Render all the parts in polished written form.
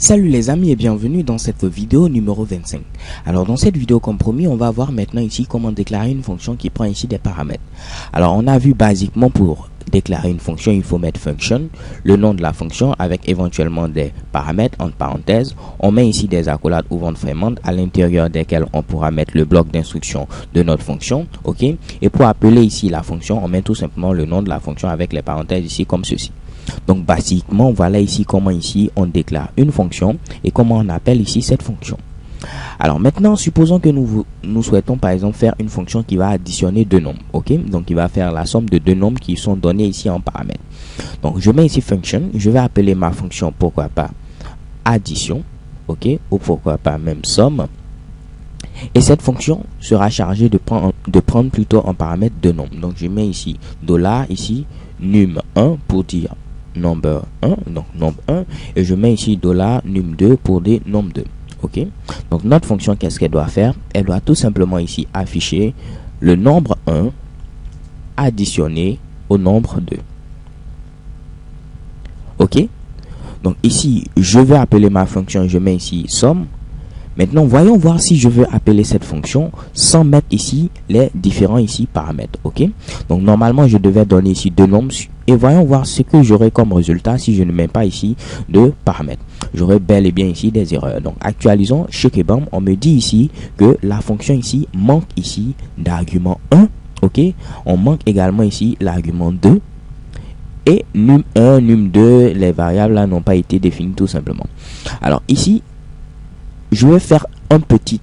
Salut les amis et bienvenue dans cette vidéo numéro 25. Alors dans cette vidéo comme promis, on va voir maintenant ici comment déclarer une fonction qui prend ici des paramètres. Alors on a vu basiquement pour déclarer une fonction, il faut mettre function, le nom de la fonction avec éventuellement des paramètres entre parenthèses. On met ici des accolades ouvrant fermantes à l'intérieur desquelles on pourra mettre le bloc d'instruction de notre fonction. Ok. Et pour appeler ici la fonction, on met tout simplement le nom de la fonction avec les parenthèses ici comme ceci. Donc basiquement, voilà ici comment ici on déclare une fonction et comment on appelle ici cette fonction. Alors maintenant, supposons que nous souhaitons par exemple faire une fonction qui va additionner deux nombres. Ok, donc il va faire la somme de deux nombres qui sont donnés ici en paramètres. Donc je mets ici function, je vais appeler ma fonction pourquoi pas addition, ok, ou pourquoi pas même somme. Et cette fonction sera chargée de prendre plutôt en paramètre deux nombres. Donc je mets ici $ ici num1 pour dire number 1, donc nombre 1, et je mets ici $num2 pour dire nombre 2. Ok, donc notre fonction, qu'est-ce qu'elle doit faire? Elle doit tout simplement ici afficher le nombre 1 additionné au nombre 2. Ok, donc ici je vais appeler ma fonction, je mets ici somme. Maintenant, voyons voir si je veux appeler cette fonction sans mettre ici les différents ici paramètres. Ok, donc normalement je devais donner ici deux nombres et voyons voir ce que j'aurai comme résultat si je ne mets pas ici de paramètres. J'aurai bel et bien ici des erreurs. Donc actualisons chez Kebam, on me dit ici que la fonction ici manque ici d'argument 1. Ok, on manque également ici l'argument 2 et num1, num2, les variables là n'ont pas été définies tout simplement. Alors ici je vais faire un petit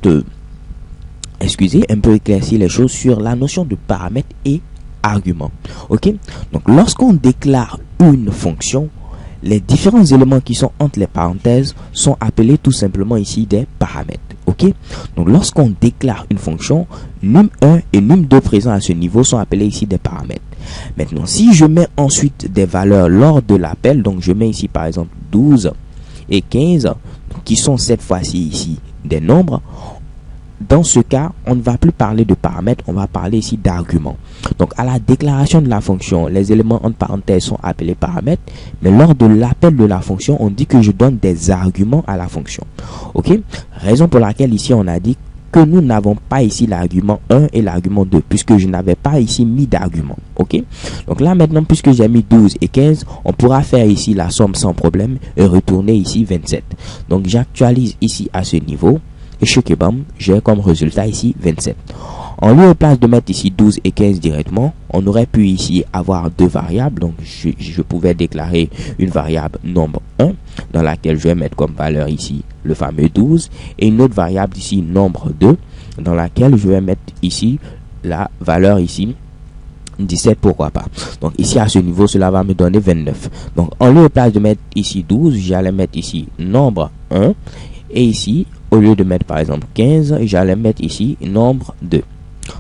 un peu éclaircir les choses sur la notion de paramètres et arguments. Ok, donc lorsqu'on déclare une fonction, les différents éléments qui sont entre les parenthèses sont appelés tout simplement ici des paramètres. Ok, donc lorsqu'on déclare une fonction, num1 et num2 présents à ce niveau sont appelés ici des paramètres. Maintenant, si je mets ensuite des valeurs lors de l'appel, donc je mets ici par exemple 12 et 15 qui sont cette fois-ci ici des nombres, dans ce cas on ne va plus parler de paramètres, on va parler ici d'arguments. Donc à la déclaration de la fonction, les éléments entre parenthèses sont appelés paramètres, mais lors de l'appel de la fonction, on dit que je donne des arguments à la fonction. Ok, raison pour laquelle ici on a dit que nous n'avons pas ici l'argument 1 et l'argument 2 puisque je n'avais pas ici mis d'argument. Ok, donc là maintenant, puisque j'ai mis 12 et 15, on pourra faire ici la somme sans problème et retourner ici 27. Donc j'actualise ici à ce niveau et chez Kebam, j'ai comme résultat ici 27. En lieu et place de mettre ici 12 et 15 directement, on aurait pu ici avoir deux variables. Donc je pouvais déclarer une variable nombre 1 dans laquelle je vais mettre comme valeur ici le fameux 12 et une autre variable ici nombre 2 dans laquelle je vais mettre ici la valeur ici 17, pourquoi pas. Donc ici à ce niveau, cela va me donner 29. Donc en lieu et place de mettre ici 12, j'allais mettre ici nombre 1 et ici au lieu de mettre par exemple 15, j'allais mettre ici nombre 2.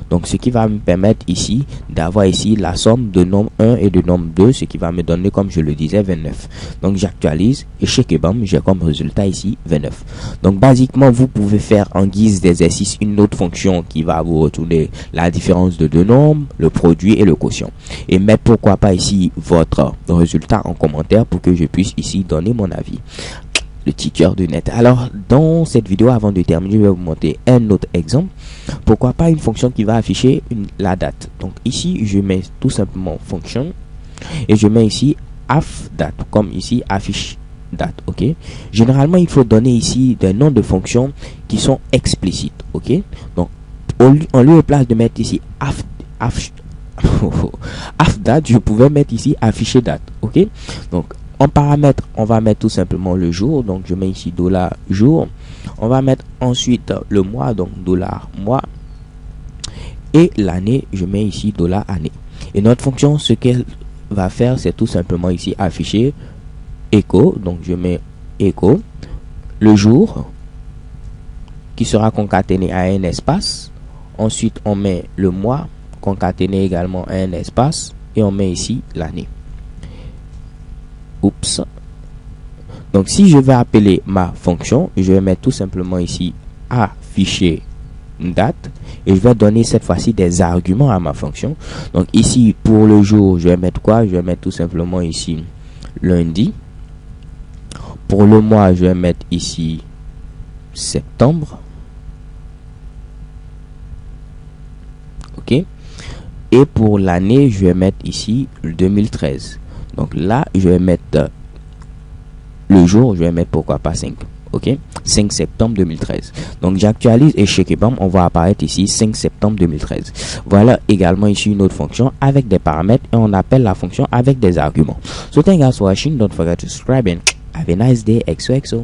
Donc ce qui va me permettre ici d'avoir ici la somme de nombre 1 et de nombre 2, ce qui va me donner, comme je le disais, 29. Donc j'actualise et chez Kebam, j'ai comme résultat ici 29. Donc basiquement, vous pouvez faire en guise d'exercice une autre fonction qui va vous retourner la différence de deux nombres, le produit et le quotient. Et mettre pourquoi pas ici votre résultat en commentaire pour que je puisse ici donner mon avis. Le petit cœur de net. Alors dans cette vidéo, avant de terminer, je vais vous montrer un autre exemple. Pourquoi pas une fonction qui va afficher la date. Donc ici je mets tout simplement fonction et je mets ici AFDate comme ici affiche date. Ok, généralement il faut donner ici des noms de fonctions qui sont explicites. Ok, donc en lieu et place de mettre ici AFDate, je pouvais mettre ici afficher date. Ok, donc en paramètre, on va mettre tout simplement le jour. Donc je mets ici $jour. On va mettre ensuite le mois, donc $mois. Et l'année, je mets ici $année. Et notre fonction, ce qu'elle va faire, c'est tout simplement ici afficher echo. Donc je mets echo le jour qui sera concaténé à un espace. Ensuite, on met le mois concaténé également à un espace. Et on met ici l'année. Oups. Donc si je vais appeler ma fonction, je vais mettre tout simplement ici afficher date et je vais donner cette fois-ci des arguments à ma fonction. Donc ici pour le jour, je vais mettre quoi? Je vais mettre tout simplement ici lundi. Pour le mois, je vais mettre ici septembre. Ok. Et pour l'année, je vais mettre ici 2013. Donc là, je vais mettre le jour, je vais mettre pourquoi pas 5. Ok, 5 septembre 2013. Donc j'actualise et chez Kebam, on va apparaître ici 5 septembre 2013. Voilà également ici une autre fonction avec des paramètres et on appelle la fonction avec des arguments. So thank you guys for watching. Don't forget to subscribe and have a nice day. XOXO.